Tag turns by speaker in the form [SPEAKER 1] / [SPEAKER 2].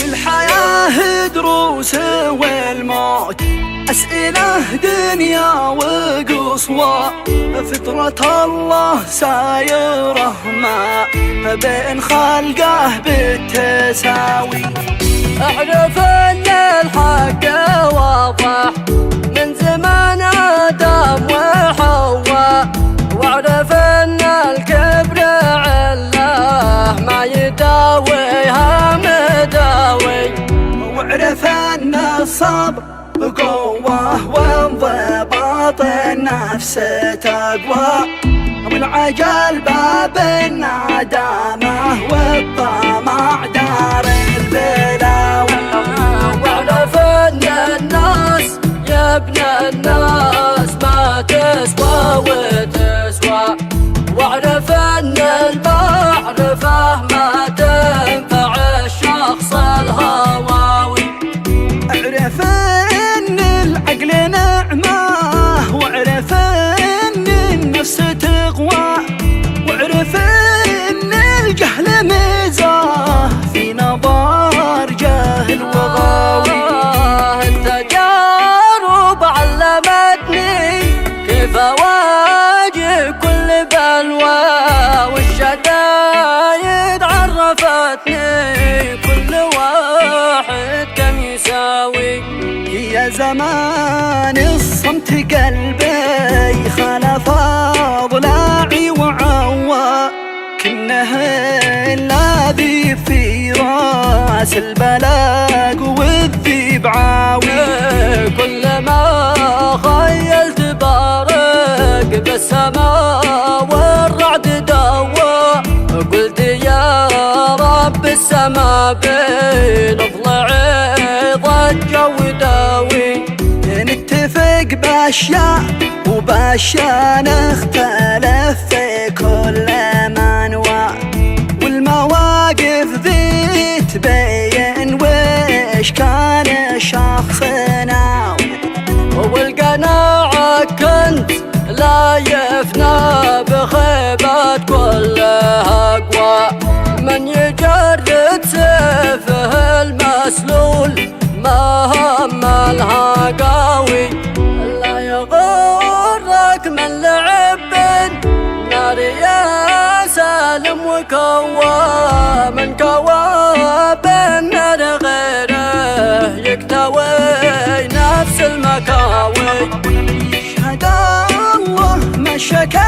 [SPEAKER 1] الحياة دروس والموت أسئلة دنيا وقصوى، فطرة الله سايرة ما بين خلقه بالتساوي.
[SPEAKER 2] أعرف أن الحق واضح من زمان آدم وحواء، وأعرف أن الكبر علة ما يداويها مداوي،
[SPEAKER 1] واعرف أن الصبر قوة وانضباط النفس تقوى، والعجل باب الندامة والطمع دار البلاوي.
[SPEAKER 2] واعرف أن الناس يا ابن الناس ما تسوى وتسوى، واعرف أن المعرفة ما تنفع الشخص الهواوي.
[SPEAKER 1] اعرف ان العقل نعمة، واعرف ان النفس تقوى، واعرف ان الجهل ميزة في نظر جاهل وغاوي.
[SPEAKER 2] التجارب علمتني كيف أواجه كل بلوى، والشدايد عرفتني كل واحد كم يساوي.
[SPEAKER 1] يا زمان الصمت قلبي خلف أضلاعي وعوى، كنه الذي في راس البلاق والذيب عاوي.
[SPEAKER 2] كلما خيلت بارق بالسماء والرعد دوا، قلت يا رب السما بين ضلعي ضجة وداوي.
[SPEAKER 1] نتفق باشياء وباشياء نختلف في كل منوى، والمواقف ذي تبين وش كان شخصنا،
[SPEAKER 2] والقناعة كنت لا يفنى بخيبة كلها أقوى. من يجرد سيفه المسلول ما هم الهقاوي، لا يغرك من لعب بالنار يا سالم وكوى، من كوى بالنار غيره يكتوي نفس المكاوي.
[SPEAKER 1] شهد الله ما شكى